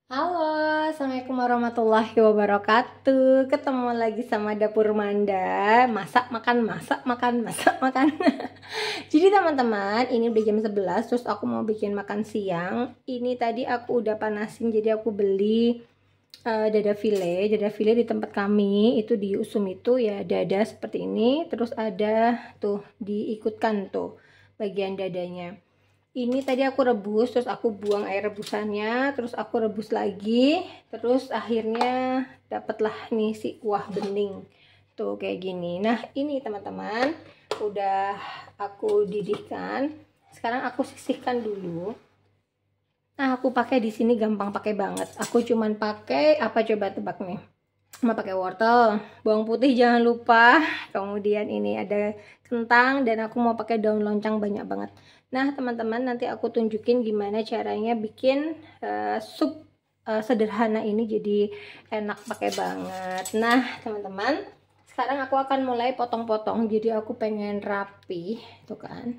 Halo, Assalamualaikum warahmatullahi wabarakatuh. Ketemu lagi sama Dapur Manda. Masak, makan, masak, makan, masak, makan. Jadi teman-teman, ini udah jam 11. Terus aku mau bikin makan siang. Ini tadi aku udah panasin. Jadi aku beli dada file. Dada file di tempat kami itu di Usum itu ya, dada seperti ini. Terus ada tuh diikutkan tuh bagian dadanya. Ini tadi aku rebus, terus aku buang air rebusannya, terus aku rebus lagi, terus akhirnya dapatlah nih si kuah bening tuh kayak gini. Nah ini teman-teman udah aku didihkan. Sekarang aku sisihkan dulu. Nah aku pakai di sini gampang pakai banget. Aku cuman pakai apa, coba tebak nih? Mau pakai wortel, bawang putih jangan lupa, kemudian ini ada kentang, dan aku mau pakai daun loncang banyak banget. Nah teman-teman, nanti aku tunjukin gimana caranya bikin sup sederhana ini jadi enak pakai banget. Nah teman-teman, sekarang aku akan mulai potong-potong. Jadi aku pengen rapi tuh kan,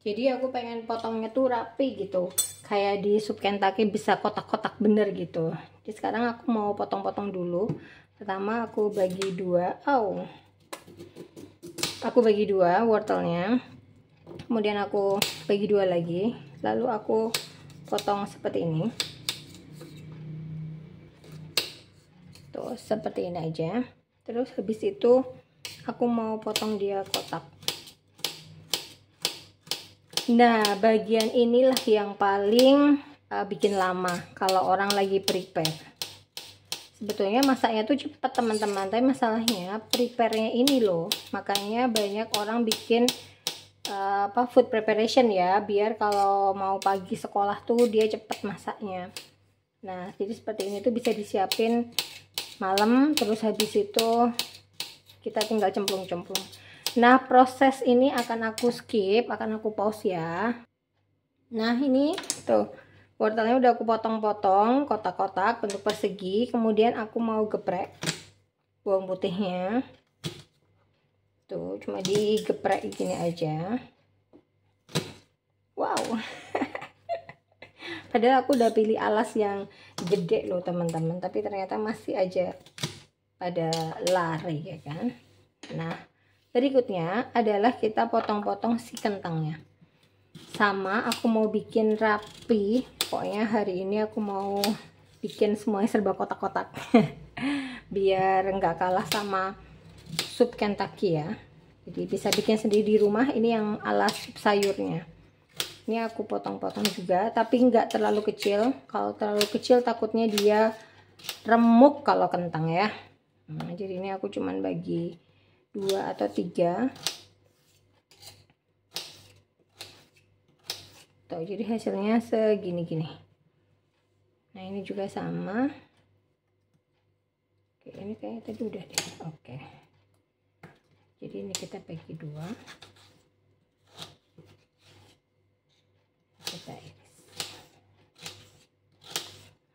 jadi aku pengen potongnya tuh rapi gitu, kayak di sup Kentucky bisa kotak-kotak bener gitu. Jadi sekarang aku mau potong-potong dulu. Pertama aku bagi dua, aku bagi dua wortelnya, kemudian aku bagi dua lagi, lalu aku potong seperti ini tuh, seperti ini aja. Terus habis itu aku mau potong dia kotak. Nah bagian inilah yang paling bikin lama kalau orang lagi prepare. Sebetulnya masaknya tuh cepat teman-teman, tapi masalahnya prepare-nya ini loh. Makanya banyak orang bikin food preparation ya, biar kalau mau pagi sekolah tuh dia cepet masaknya. Nah jadi seperti ini tuh bisa disiapin malam, terus habis itu kita tinggal cemplung-cemplung. Nah proses ini akan aku skip, akan aku pause ya. Nah ini tuh wortelnya udah aku potong-potong kotak-kotak bentuk persegi, kemudian aku mau geprek bawang putihnya tuh, cuma digeprek gini aja. Wow. Padahal aku udah pilih alas yang gede loh teman-teman, tapi ternyata masih aja pada lari ya kan. Nah berikutnya adalah kita potong-potong si kentangnya. Sama aku mau bikin rapi, pokoknya hari ini aku mau bikin semuanya serba kotak-kotak. Biar nggak kalah sama sup Kentucky ya. Jadi bisa bikin sendiri di rumah. Ini yang alas sup sayurnya. Ini aku potong-potong juga, tapi nggak terlalu kecil. Kalau terlalu kecil takutnya dia remuk kalau kentang ya. Nah, jadi ini aku cuman bagi 2 atau 3. Tuh, jadi hasilnya segini-gini. Nah ini juga sama. Oke, ini kayaknya tadi udah deh. Oke, jadi ini kita bagi 2. Kita iris.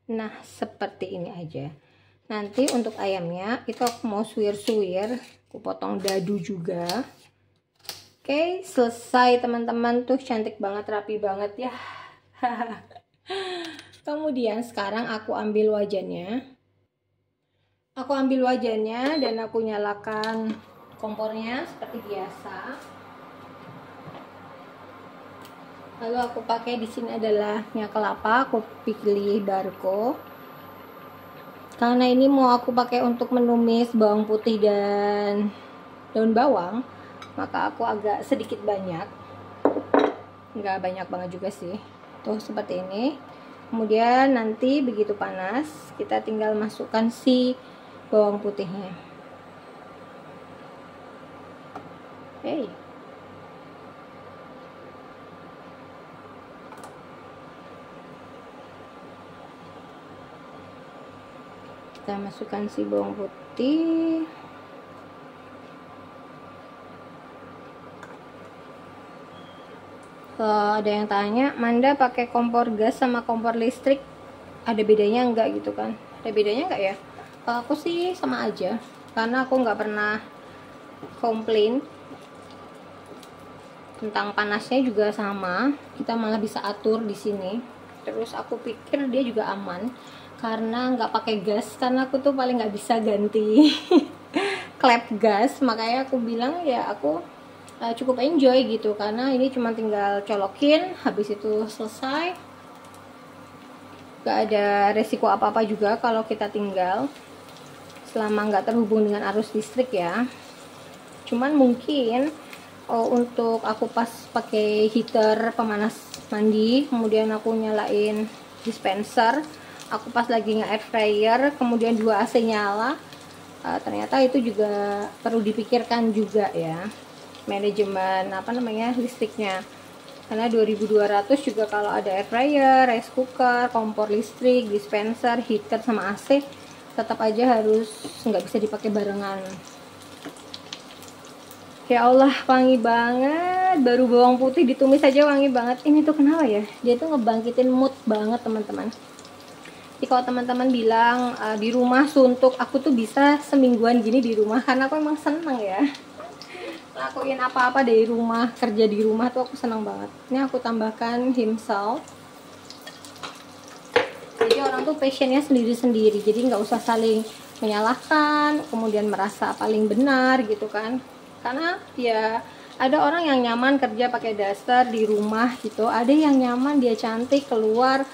Nah seperti ini aja. Nanti untuk ayamnya itu aku mau suwir-suwir, aku potong dadu juga. Oke, selesai teman-teman, tuh cantik banget, rapi banget ya. Kemudian sekarang aku ambil wajannya. Aku ambil wajannya dan aku nyalakan kompornya seperti biasa. Lalu aku pakai di sini adalah minyak kelapa, aku pilih Barco. Karena ini mau aku pakai untuk menumis bawang putih dan daun bawang, maka aku agak sedikit banyak, nggak banyak banget juga sih. Tuh seperti ini. Kemudian nanti begitu panas kita tinggal masukkan si bawang putihnya. Hey. Kita masukkan si bawang putih. Kalau ada yang tanya, Manda pakai kompor gas sama kompor listrik ada bedanya enggak gitu kan? Ada bedanya enggak ya? Kalau aku sih sama aja, karena aku nggak pernah komplain. Tentang panasnya juga sama, kita malah bisa atur di sini. Terus aku pikir dia juga aman karena nggak pakai gas, karena aku tuh paling nggak bisa ganti klep gas. Makanya aku bilang ya aku cukup enjoy gitu, karena ini cuma tinggal colokin, habis itu selesai. Gak ada resiko apa-apa juga kalau kita tinggal, selama nggak terhubung dengan arus listrik ya. Cuman mungkin untuk aku pas pakai heater pemanas mandi, kemudian aku nyalain dispenser, aku pas lagi nge-air fryer, kemudian 2 AC nyala, ternyata itu juga perlu dipikirkan juga ya, manajemen listriknya. Karena 2200 juga kalau ada air fryer, rice cooker, kompor listrik, dispenser, heater sama AC, tetap aja harus nggak bisa dipakai barengan. Ya Allah, wangi banget. Baru bawang putih ditumis aja wangi banget. Ini tuh kenapa ya? Dia tuh ngebangkitin mood banget teman-teman. Jadi kalau teman-teman bilang di rumah suntuk, aku tuh bisa semingguan gini di rumah karena aku emang seneng ya. Lakuin apa-apa dari rumah, kerja di rumah tuh aku seneng banget. Ini aku tambahkan him salt. Jadi orang tuh passionnya sendiri-sendiri. Jadi nggak usah saling menyalahkan, kemudian merasa paling benar gitu kan. Karena ya ada orang yang nyaman kerja pakai daster di rumah gitu, ada yang nyaman dia cantik keluar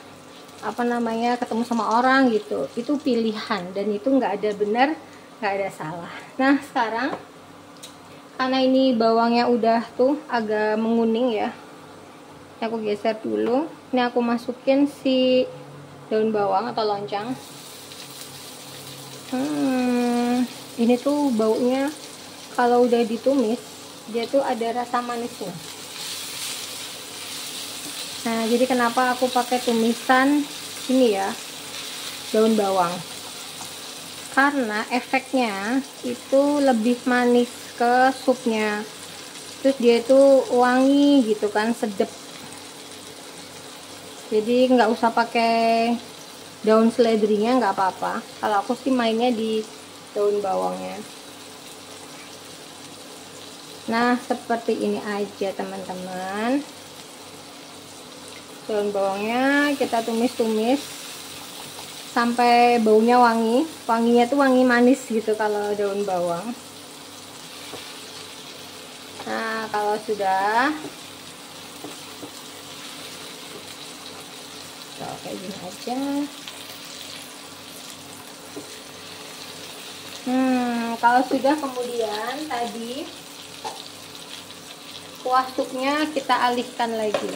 ketemu sama orang gitu. Itu pilihan dan itu nggak ada benar, nggak ada salah. Nah sekarang karena ini bawangnya udah tuh agak menguning ya, aku geser dulu. Ini aku masukin si daun bawang atau loncang. Ini tuh baunya kalau udah ditumis dia tuh ada rasa manisnya. Nah jadi kenapa aku pakai tumisan ini ya, daun bawang, karena efeknya itu lebih manis ke supnya, terus dia itu wangi gitu kan, sedep. Jadi nggak usah pakai daun seledrinya, nggak apa-apa. Kalau aku sih mainnya di daun bawangnya. Nah seperti ini aja teman-teman. Daun bawangnya kita tumis-tumis sampai baunya wangi. Wanginya tuh wangi manis gitu kalau daun bawang. Nah kalau sudah kayak gini aja. Kalau sudah, kemudian tadi kuah supnya kita alihkan lagi,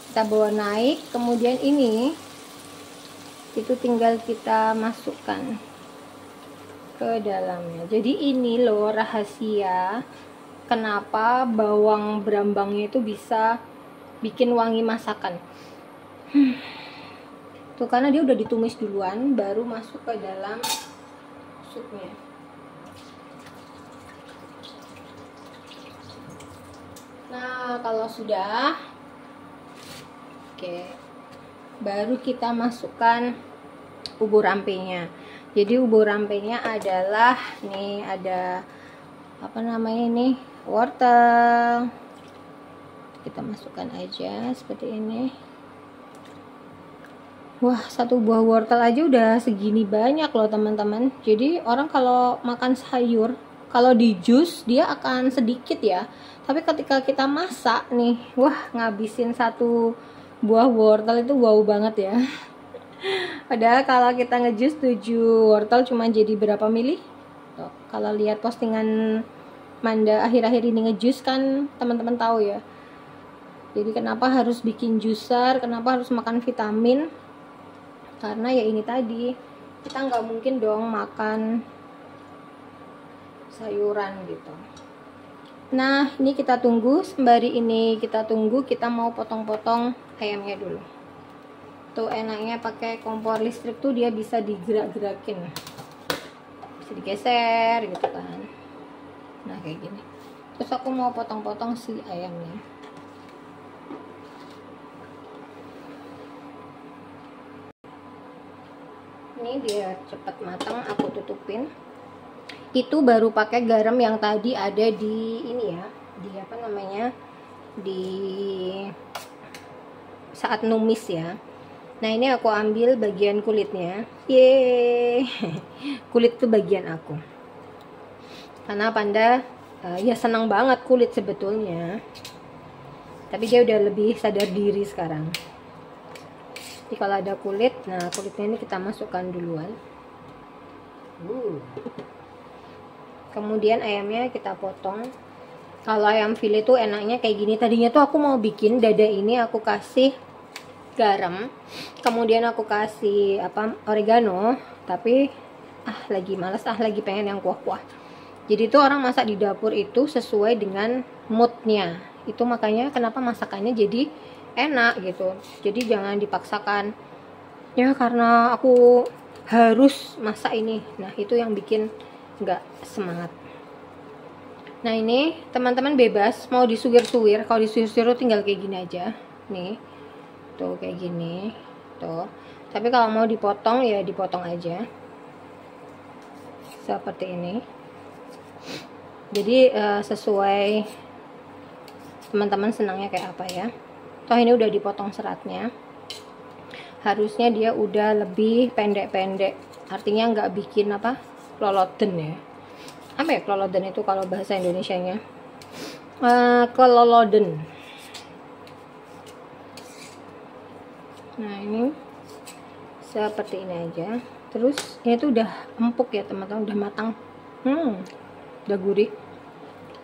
kita bawa naik, kemudian ini itu tinggal kita masukkan ke dalamnya. Jadi ini loh rahasia kenapa bawang berambangnya itu bisa bikin wangi masakan. Tuh karena dia udah ditumis duluan baru masuk ke dalam supnya. Nah kalau sudah oke, baru kita masukkan ubur ampenya. Jadi ubur ampenya adalah nih, ada ini wortel. Kita masukkan aja seperti ini. Wah, satu buah wortel aja udah segini banyak loh teman-teman. Jadi orang kalau makan sayur, kalau di jus dia akan sedikit ya, tapi ketika kita masak nih, wah ngabisin satu buah wortel itu wow banget ya. Padahal kalau kita ngejus 7 wortel cuma jadi berapa mili? Tuh, kalau lihat postingan Manda akhir-akhir ini ngejus kan teman-teman tahu ya. Jadi kenapa harus bikin juicer, kenapa harus makan vitamin? Karena ya ini tadi, kita nggak mungkin dong makan sayuran gitu. Nah ini kita tunggu, sembari ini kita tunggu, kita mau potong-potong ayamnya dulu. Tuh enaknya pakai kompor listrik tuh dia bisa digerak-gerakin, bisa digeser gitu kan. Nah kayak gini. Terus aku mau potong-potong si ayamnya. Ini biar cepat matang, aku tutupin. Itu baru pakai garam yang tadi ada di ini ya, di di saat numis ya. Nah ini aku ambil bagian kulitnya. Yeay. Kulit tuh bagian aku. Karena Panda ya senang banget kulit sebetulnya. Tapi dia udah lebih sadar diri sekarang. Jadi kalau ada kulit, nah kulitnya ini kita masukkan duluan. Kemudian ayamnya kita potong. Kalau ayam file tuh enaknya kayak gini. Tadinya tuh aku mau bikin dada ini aku kasih garam, kemudian aku kasih oregano, tapi lagi malas, lagi pengen yang kuah-kuah. Jadi tuh orang masak di dapur itu sesuai dengan moodnya. Itu makanya kenapa masakannya jadi enak gitu. Jadi jangan dipaksakan. Ya karena aku harus masak ini. Nah itu yang bikin nggak semangat. Nah ini teman-teman bebas mau disuwir-suwir. Kalau disuwir-suwir tinggal kayak gini aja. Nih tuh kayak gini tuh. Tapi kalau mau dipotong ya dipotong aja seperti ini. Jadi sesuai teman-teman senangnya kayak apa ya. Toh ini udah dipotong seratnya. Harusnya dia udah lebih pendek-pendek. Artinya nggak bikin keloloden ya. Apa ya keloloden itu kalau bahasa Indonesianya? Keloloden. Nah ini seperti ini aja. Terus ini tuh udah empuk ya teman-teman, udah matang. Udah gurih.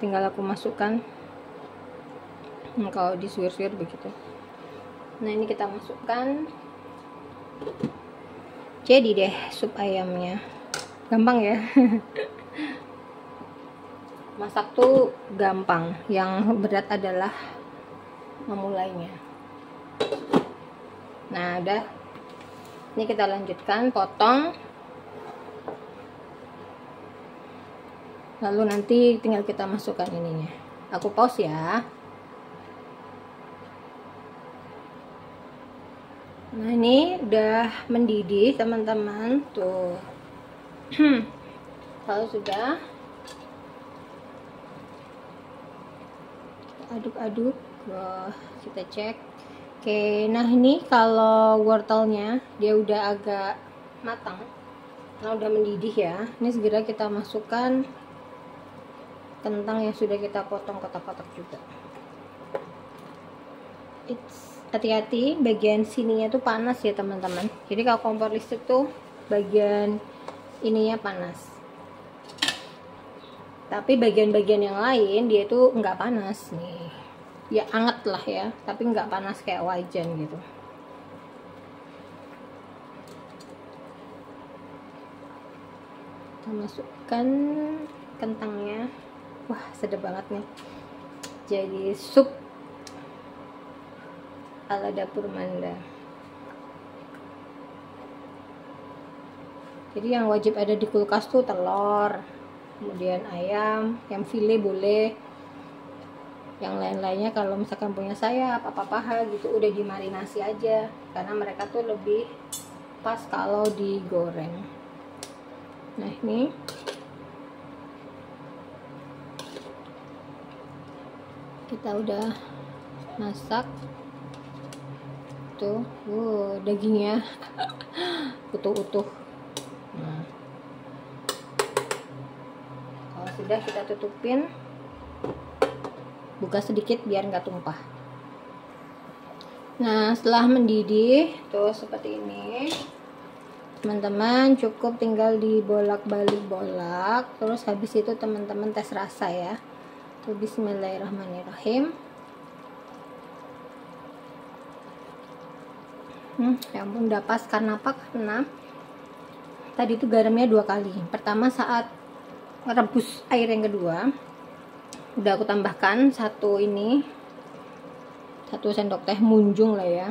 Tinggal aku masukkan. Kalau disuir-suir begitu. Nah ini kita masukkan. Jadi deh sup ayamnya. Gampang ya. Masak tuh gampang. Yang berat adalah memulainya. Nah udah, ini kita lanjutkan potong, lalu nanti tinggal kita masukkan ininya. Aku pause ya. Nah ini udah mendidih teman-teman tuh. Kalau sudah aduk-aduk, wah kita cek. Oke, nah ini kalau wortelnya dia udah agak matang, nah udah mendidih ya. Ini segera kita masukkan kentang yang sudah kita potong kotak-kotak juga. Hati-hati bagian sininya tuh panas ya teman-teman. Jadi kalau kompor listrik tuh bagian ininya panas. Tapi bagian-bagian yang lain dia tuh nggak panas nih. Ya anget lah ya, tapi nggak panas kayak wajan gitu. Kita masukkan kentangnya. Wah sedap banget nih. Jadi sup ala dapur Manda. Jadi yang wajib ada di kulkas tuh telur, kemudian ayam, yang file boleh. Yang lain-lainnya kalau misalkan punya sayap paha gitu udah dimarinasi aja, karena mereka tuh lebih pas kalau digoreng. Nah ini kita udah masak tuh, dagingnya utuh-utuh. Nah kalau sudah kita tutupin, buka sedikit biar nggak tumpah. Nah setelah mendidih tuh seperti ini teman-teman, cukup tinggal dibolak-balik bolak. Terus habis itu teman-teman tes rasa ya. Tuh bismillahirrahmanirrahim. Ya ampun udah pas. Karena apa? Karena tadi tuh garamnya 2 kali. Pertama saat rebus air yang kedua udah aku tambahkan 1 sendok teh munjung lah ya.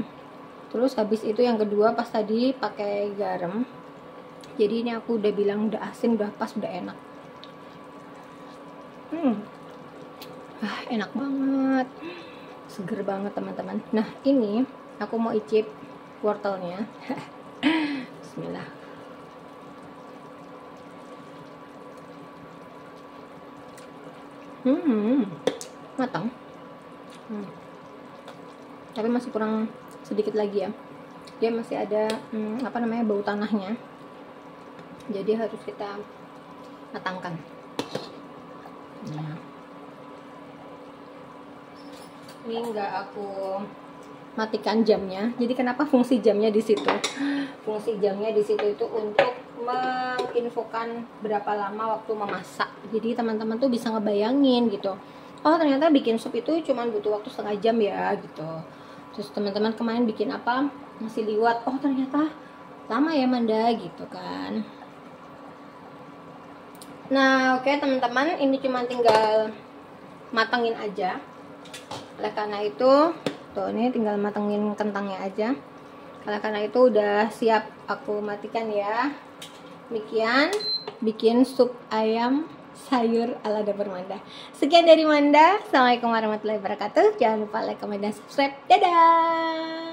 Terus habis itu yang kedua pas tadi pakai garam. Jadi ini aku udah bilang udah asin, udah pas, udah enak. Enak banget, seger banget teman-teman. Nah ini aku mau icip wortelnya. Bismillah. Matang. Tapi masih kurang sedikit lagi ya. dia masih ada apa namanya, bau tanahnya, jadi harus kita matangkan. Nah, ini enggak aku matikan jamnya. Jadi kenapa fungsi jamnya di situ? Fungsi jamnya di situ itu untuk menginfokan berapa lama waktu memasak. Jadi teman-teman tuh bisa ngebayangin gitu. Oh ternyata bikin sup itu cuma butuh waktu setengah jam ya gitu. Terus teman-teman kemarin bikin apa? Nasi liwet. Oh ternyata lama ya Manda gitu kan. Nah oke teman-teman, ini cuma tinggal matangin aja. Oleh karena itu tuh, ini tinggal matengin kentangnya aja. Karena itu udah siap aku matikan ya. Demikian bikin sup ayam sayur ala dapur Manda. Sekian dari Manda. Assalamualaikum warahmatullahi wabarakatuh. Jangan lupa like, comment, dan subscribe. Dadah.